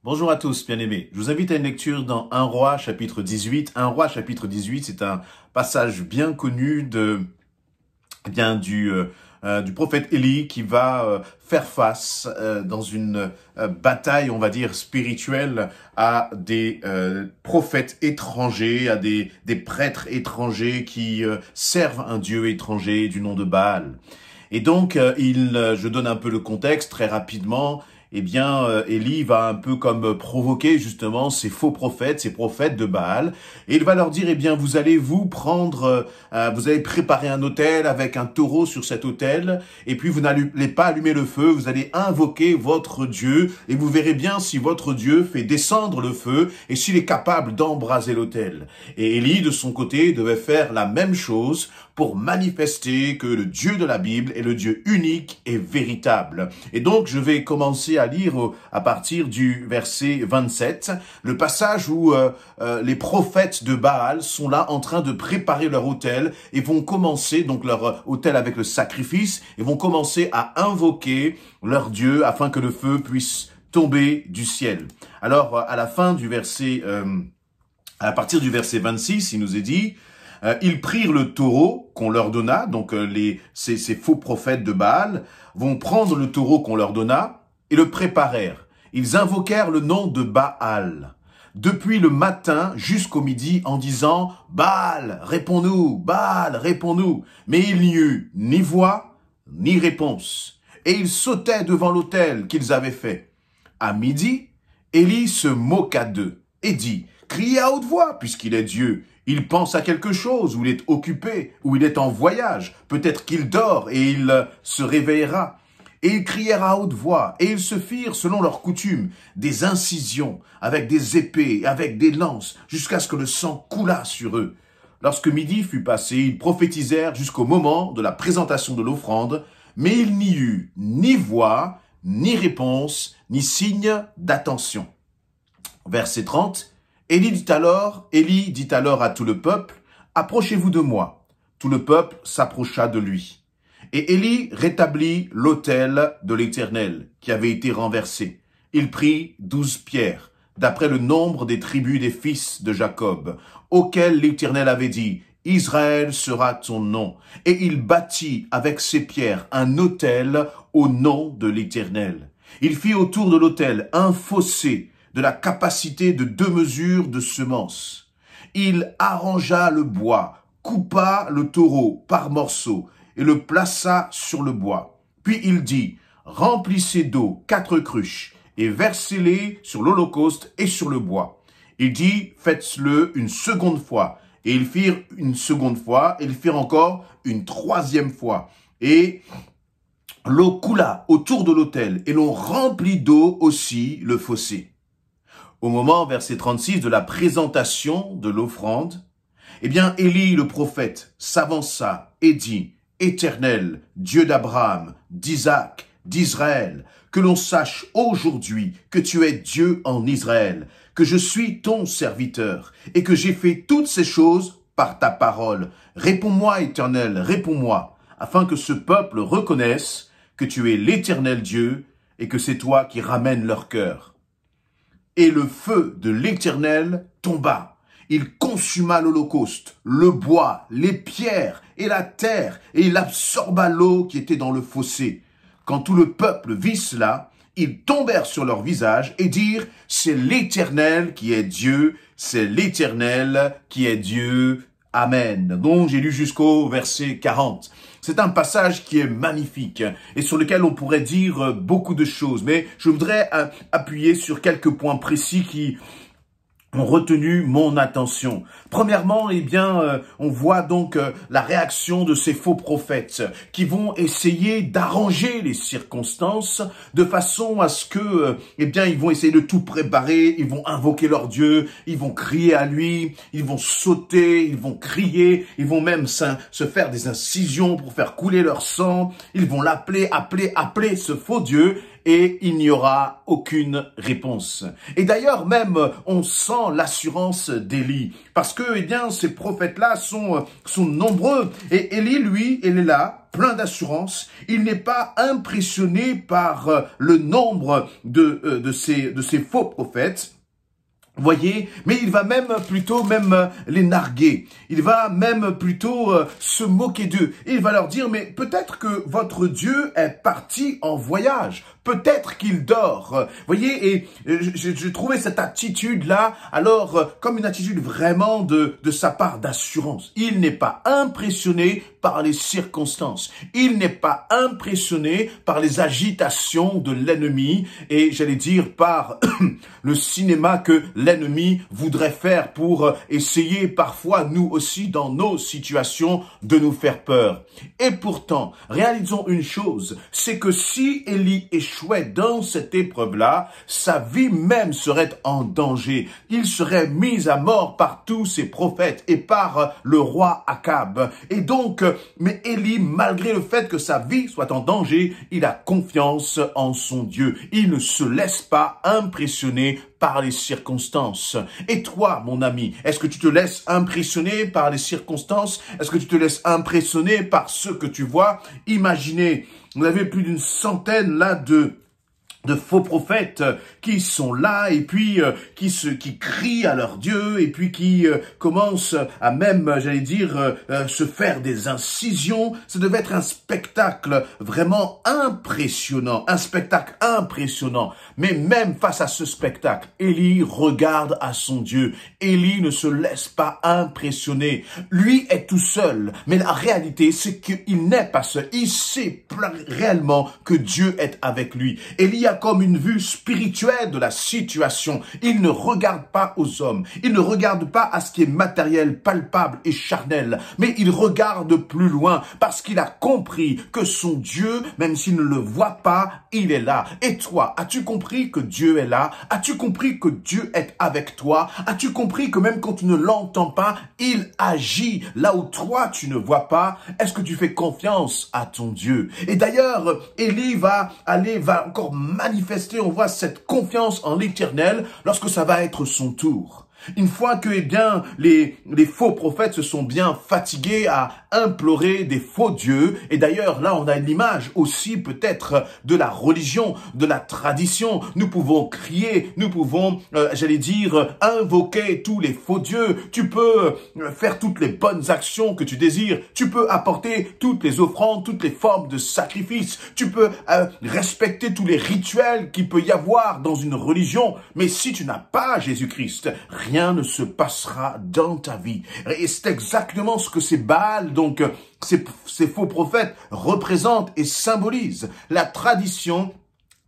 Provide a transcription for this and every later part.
Bonjour à tous, bien-aimés. Je vous invite à une lecture dans 1 Roi, chapitre 18. 1 Roi, chapitre 18, c'est un passage bien connu du prophète Élie qui va faire face dans une bataille, on va dire, spirituelle à des prophètes étrangers, à des prêtres étrangers qui servent un dieu étranger du nom de Baal. Et donc, je donne un peu le contexte très rapidement. Eh bien, Élie va un peu comme provoquer justement ces faux prophètes, ces prophètes de Baal, et il va leur dire, eh bien, vous allez préparer un autel avec un taureau sur cet autel, et puis vous n'allez pas allumer le feu, vous allez invoquer votre Dieu, et vous verrez bien si votre Dieu fait descendre le feu, et s'il est capable d'embraser l'autel. Et Élie, de son côté, devait faire la même chose pour manifester que le Dieu de la Bible est le Dieu unique et véritable. Et donc, je vais commencer à lire à partir du verset 27, le passage où les prophètes de Baal sont là en train de préparer leur autel et vont commencer, donc leur autel avec le sacrifice, et vont commencer à invoquer leur Dieu afin que le feu puisse tomber du ciel. Alors, à partir du verset 26, il nous est dit, ils prirent le taureau qu'on leur donna, donc ces faux prophètes de Baal vont prendre le taureau qu'on leur donna et le préparèrent. Ils invoquèrent le nom de Baal depuis le matin jusqu'au midi en disant « Baal, réponds-nous, Baal, réponds-nous ». Mais il n'y eut ni voix, ni réponse. Et ils sautaient devant l'autel qu'ils avaient fait. À midi, Élie se moqua d'eux et dit « Criez à haute voix, puisqu'il est Dieu. Il pense à quelque chose, ou il est occupé, ou il est en voyage. Peut-être qu'il dort et il se réveillera. » Et ils crièrent à haute voix, et ils se firent, selon leur coutume, des incisions, avec des épées, avec des lances, jusqu'à ce que le sang coulât sur eux. Lorsque midi fut passé, ils prophétisèrent jusqu'au moment de la présentation de l'offrande, mais il n'y eut ni voix, ni réponse, ni signe d'attention. Verset 30. Élie dit alors à tout le peuple, « Approchez-vous de moi. » Tout le peuple s'approcha de lui. Et Élie rétablit l'autel de l'Éternel qui avait été renversé. Il prit 12 pierres, d'après le nombre des tribus des fils de Jacob, auxquels l'Éternel avait dit, « Israël sera ton nom. » Et il bâtit avec ces pierres un autel au nom de l'Éternel. Il fit autour de l'autel un fossé de la capacité de 2 mesures de semences. Il arrangea le bois, coupa le taureau par morceaux et le plaça sur le bois. Puis il dit, remplissez d'eau 4 cruches et versez-les sur l'holocauste et sur le bois. Il dit, faites-le une seconde fois. Et ils firent une seconde fois, et ils firent encore une 3e fois. Et l'eau coula autour de l'autel, et l'on remplit d'eau aussi le fossé. Au moment, verset 36, de la présentation de l'offrande, eh bien, Élie le prophète s'avança et dit, « Éternel, Dieu d'Abraham, d'Isaac, d'Israël, que l'on sache aujourd'hui que tu es Dieu en Israël, que je suis ton serviteur et que j'ai fait toutes ces choses par ta parole. Réponds-moi, Éternel, réponds-moi, afin que ce peuple reconnaisse que tu es l'Éternel Dieu et que c'est toi qui ramènes leur cœur. » Et le feu de l'Éternel tomba. Il consuma l'holocauste, le bois, les pierres et la terre, et il absorba l'eau qui était dans le fossé. Quand tout le peuple vit cela, ils tombèrent sur leur visage et dirent, « C'est l'Éternel qui est Dieu, c'est l'Éternel qui est Dieu. Amen. » Donc j'ai lu jusqu'au verset 40. C'est un passage qui est magnifique et sur lequel on pourrait dire beaucoup de choses, mais je voudrais appuyer sur quelques points précis qui ont retenu mon attention. Premièrement, eh bien, on voit donc la réaction de ces faux prophètes qui vont essayer d'arranger les circonstances de façon à ce que, eh bien, ils vont essayer de tout préparer, ils vont invoquer leur Dieu, ils vont crier à lui, ils vont sauter, ils vont crier, ils vont même se faire des incisions pour faire couler leur sang, ils vont appeler ce faux Dieu, et il n'y aura aucune réponse. Et d'ailleurs, même, on sent l'assurance d'Élie, parce que, eh bien, ces prophètes-là sont nombreux. Et Élie, lui, il est là, plein d'assurance, il n'est pas impressionné par le nombre de ces faux prophètes. Voyez, mais il va même plutôt les narguer. Il va même plutôt se moquer d'eux. Et il va leur dire, mais peut-être que votre Dieu est parti en voyage. Peut-être qu'il dort. Voyez, et je trouvais cette attitude-là, alors, comme une attitude vraiment de sa part d'assurance. Il n'est pas impressionné par les circonstances. Il n'est pas impressionné par les agitations de l'ennemi et, j'allais dire, par le cinéma que l'ennemi voudrait faire pour essayer parfois, nous aussi, dans nos situations, de nous faire peur. Et pourtant, réalisons une chose, c'est que si Élie échouait dans cette épreuve-là, sa vie même serait en danger. Il serait mis à mort par tous ses prophètes et par le roi Akab. Et donc, mais Élie, malgré le fait que sa vie soit en danger, il a confiance en son Dieu. Il ne se laisse pas impressionner par les circonstances. Et toi, mon ami, est-ce que tu te laisses impressionner par les circonstances? Est-ce que tu te laisses impressionner par ce que tu vois? Imaginez, vous avez plus d'une centaine là de faux prophètes qui sont là et puis qui crient à leur Dieu et puis qui commencent à même, j'allais dire, se faire des incisions. Ça devait être un spectacle vraiment impressionnant, un spectacle impressionnant. Mais même face à ce spectacle, Élie regarde à son Dieu. Élie ne se laisse pas impressionner. Lui est tout seul, mais la réalité, c'est qu'il n'est pas seul. Il sait réellement que Dieu est avec lui. Élie a comme une vue spirituelle de la situation. Il ne regarde pas aux hommes. Il ne regarde pas à ce qui est matériel, palpable et charnel. Mais il regarde plus loin parce qu'il a compris que son Dieu, même s'il ne le voit pas, il est là. Et toi, as-tu compris que Dieu est là? As-tu compris que Dieu est avec toi? As-tu compris que même quand tu ne l'entends pas, il agit là où toi tu ne vois pas? Est-ce que tu fais confiance à ton Dieu? Et d'ailleurs, Élie va encore manifester, on voit cette confiance en l'Éternel lorsque ça va être son tour. Une fois que, les faux prophètes se sont bien fatigués à implorer des faux dieux, et d'ailleurs, là, on a l'image aussi peut-être de la religion, de la tradition. Nous pouvons crier, nous pouvons, j'allais dire, invoquer tous les faux dieux. Tu peux faire toutes les bonnes actions que tu désires. Tu peux apporter toutes les offrandes, toutes les formes de sacrifices. Tu peux respecter tous les rituels qu'il peut y avoir dans une religion. Mais si tu n'as pas Jésus-Christ, rien ne se passera dans ta vie. Et c'est exactement ce que ces Baals, donc ces faux prophètes, représentent et symbolisent. La tradition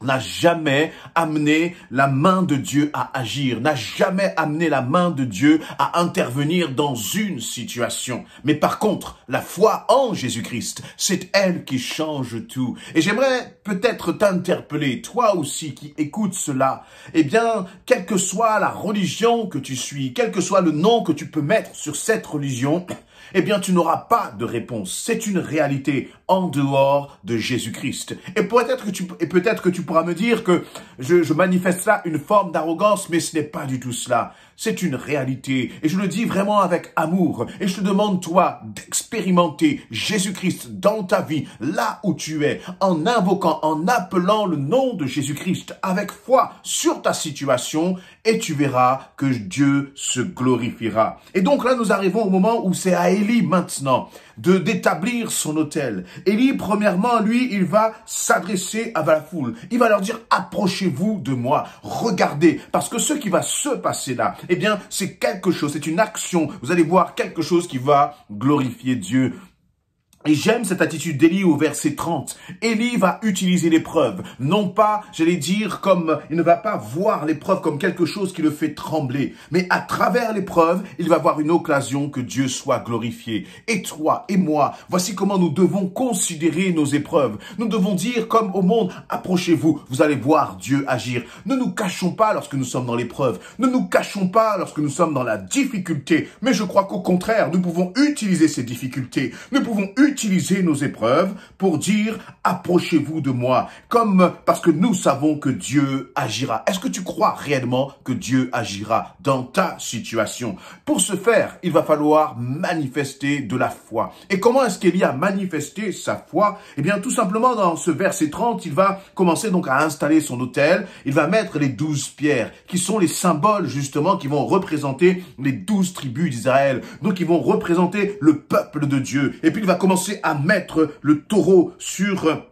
n'a jamais amené la main de Dieu à agir, n'a jamais amené la main de Dieu à intervenir dans une situation. Mais par contre, la foi en Jésus-Christ, c'est elle qui change tout. Et j'aimerais peut-être t'interpeller, toi aussi qui écoutes cela, eh bien, quelle que soit la religion que tu suis, quel que soit le nom que tu peux mettre sur cette religion, eh bien, tu n'auras pas de réponse. C'est une réalité en dehors de Jésus-Christ. Et peut-être que tu pourras me dire que je manifeste là une forme d'arrogance, mais ce n'est pas du tout cela. C'est une réalité. Et je le dis vraiment avec amour. Et je te demande, toi, d'expérimenter Jésus-Christ dans ta vie, là où tu es, en invoquant, en appelant le nom de Jésus-Christ avec foi sur ta situation, et tu verras que Dieu se glorifiera. Et donc là, nous arrivons au moment où c'est à Élie maintenant d'établir son autel. Élie, premièrement, lui, il va s'adresser à la foule. Il va leur dire, approchez-vous de moi, regardez, parce que ce qui va se passer là, eh bien, c'est quelque chose, c'est une action. Vous allez voir quelque chose qui va glorifier Dieu. Et j'aime cette attitude d'Élie au verset 30. Élie va utiliser l'épreuve. Non pas, j'allais dire, il ne va pas voir l'épreuve comme quelque chose qui le fait trembler. Mais à travers l'épreuve, il va voir une occasion que Dieu soit glorifié. Et toi et moi, voici comment nous devons considérer nos épreuves. Nous devons dire comme au monde, approchez-vous, vous allez voir Dieu agir. Ne nous cachons pas lorsque nous sommes dans l'épreuve. Ne nous cachons pas lorsque nous sommes dans la difficulté. Mais je crois qu'au contraire, nous pouvons utiliser ces difficultés. Nous pouvons utiliser utiliser nos épreuves pour dire « approchez-vous de moi », parce que nous savons que Dieu agira. Est-ce que tu crois réellement que Dieu agira dans ta situation? Pour ce faire, il va falloir manifester de la foi. Et comment est-ce qu'Élie a manifesté sa foi? Eh bien, tout simplement, dans ce verset 30, il va commencer donc à installer son autel. Il va mettre les 12 pierres, qui sont les symboles, justement, qui vont représenter les 12 tribus d'Israël. Donc, ils vont représenter le peuple de Dieu. Et puis, il va commencer à mettre le taureau sur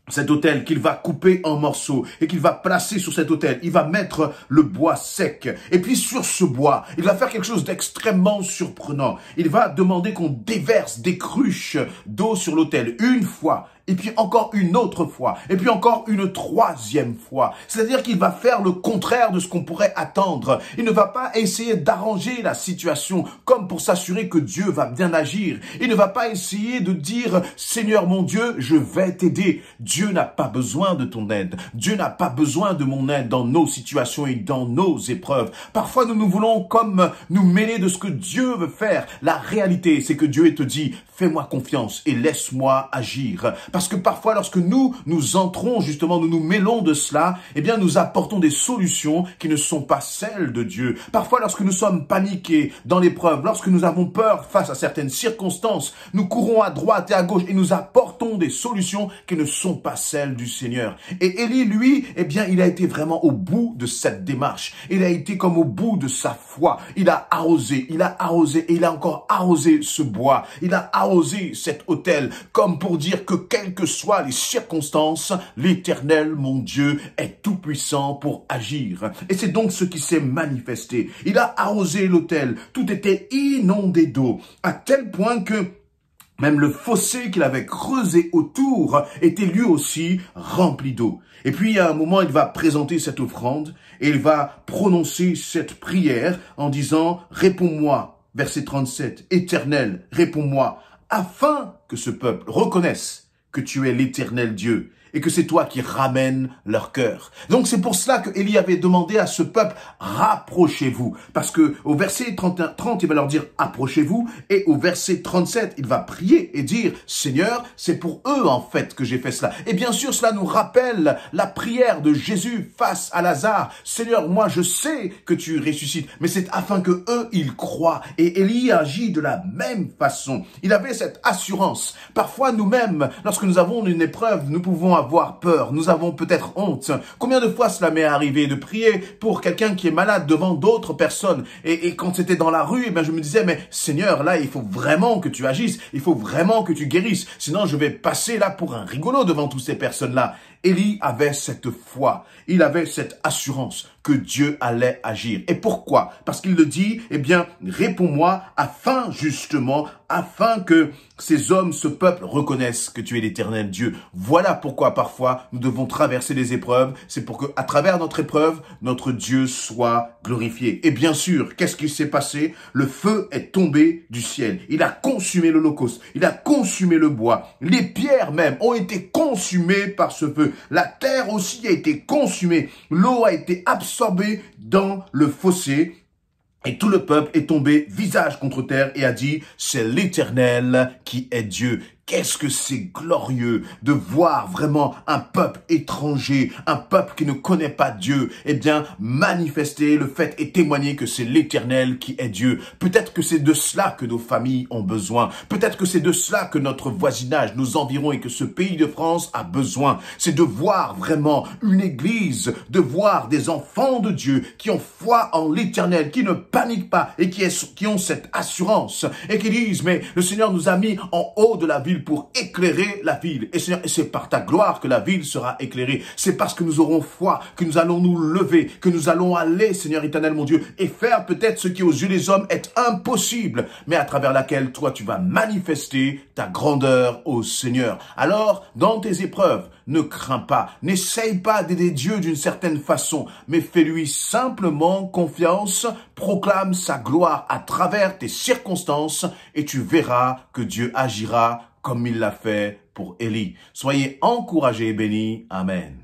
cet autel qu'il va couper en morceaux et qu'il va placer sur cet autel. Il va mettre le bois sec. Et puis sur ce bois, il va faire quelque chose d'extrêmement surprenant. Il va demander qu'on déverse des cruches d'eau sur l'autel une fois. Et puis encore une autre fois, et puis encore une troisième fois. C'est-à-dire qu'il va faire le contraire de ce qu'on pourrait attendre. Il ne va pas essayer d'arranger la situation comme pour s'assurer que Dieu va bien agir. Il ne va pas essayer de dire « Seigneur mon Dieu, je vais t'aider ». Dieu n'a pas besoin de ton aide. Dieu n'a pas besoin de mon aide dans nos situations et dans nos épreuves. Parfois, nous voulons comme nous mêler de ce que Dieu veut faire. La réalité, c'est que Dieu te dit « Fais-moi confiance et laisse-moi agir ». Parce que parfois, lorsque nous entrons, justement, nous nous mêlons de cela, eh bien, nous apportons des solutions qui ne sont pas celles de Dieu. Parfois, lorsque nous sommes paniqués dans l'épreuve, lorsque nous avons peur face à certaines circonstances, nous courons à droite et à gauche et nous apportons des solutions qui ne sont pas celles du Seigneur. Et Élie, lui, eh bien, il a été vraiment au bout de cette démarche. Il a été comme au bout de sa foi. Il a arrosé et il a encore arrosé ce bois. Il a arrosé cet autel comme pour dire que quelles que soient les circonstances, l'Éternel, mon Dieu, est tout-puissant pour agir. Et c'est donc ce qui s'est manifesté. Il a arrosé l'autel. Tout était inondé d'eau, à tel point que même le fossé qu'il avait creusé autour était lui aussi rempli d'eau. Et puis, à un moment, il va présenter cette offrande et il va prononcer cette prière en disant « Réponds-moi », verset 37, « Éternel, réponds-moi », afin que ce peuple reconnaisse que tu es l'Éternel Dieu et que c'est toi qui ramènes leur cœur. Donc c'est pour cela que Élie avait demandé à ce peuple, rapprochez-vous. Parce que au verset 30, il va leur dire, approchez-vous. Et au verset 37, il va prier et dire, Seigneur, c'est pour eux en fait que j'ai fait cela. Et bien sûr, cela nous rappelle la prière de Jésus face à Lazare. Seigneur, moi je sais que tu ressuscites, mais c'est afin que eux, ils croient. Et Élie agit de la même façon. Il avait cette assurance. Parfois, nous-mêmes, lorsque nous avons une épreuve, nous pouvons avoir peur, nous avons peut-être honte. Combien de fois cela m'est arrivé de prier pour quelqu'un qui est malade devant d'autres personnes et quand c'était dans la rue, je me disais, mais Seigneur, là, il faut vraiment que tu agisses, il faut vraiment que tu guérisses, sinon je vais passer là pour un rigolo devant toutes ces personnes-là. Élie avait cette foi, il avait cette assurance que Dieu allait agir. Et pourquoi? Parce qu'il le dit, eh bien, réponds-moi afin que ces hommes, ce peuple reconnaissent que tu es l'Éternel Dieu. Voilà pourquoi parfois nous devons traverser les épreuves. C'est pour que, à travers notre épreuve, notre Dieu soit glorifié. Et bien sûr, qu'est-ce qui s'est passé? Le feu est tombé du ciel. Il a consumé l'holocauste. Il a consumé le bois. Les pierres même ont été consumées par ce feu. La terre aussi a été consumée. L'eau a été absorbée dans le fossé. Et tout le peuple est tombé visage contre terre et a dit, c'est l'Éternel qui est Dieu. Qu'est-ce que c'est glorieux de voir vraiment un peuple étranger, un peuple qui ne connaît pas Dieu, eh bien, manifester le fait et témoigner que c'est l'Éternel qui est Dieu. Peut-être que c'est de cela que nos familles ont besoin. Peut-être que c'est de cela que notre voisinage, nos environs et que ce pays de France a besoin. C'est de voir vraiment une église, de voir des enfants de Dieu qui ont foi en l'Éternel, qui ne paniquent pas et qui ont cette assurance et qui disent, mais le Seigneur nous a mis en haut de la ville pour éclairer la ville. Et Seigneur, c'est par ta gloire que la ville sera éclairée. C'est parce que nous aurons foi, que nous allons nous lever, que nous allons aller, Seigneur éternel, mon Dieu, et faire peut-être ce qui aux yeux des hommes est impossible, mais à travers laquelle toi tu vas manifester ta grandeur au Seigneur. Alors, dans tes épreuves, ne crains pas, n'essaye pas d'aider Dieu d'une certaine façon, mais fais-lui simplement confiance, proclame sa gloire à travers tes circonstances et tu verras que Dieu agira comme il l'a fait pour Élie. Soyez encouragés et bénis. Amen.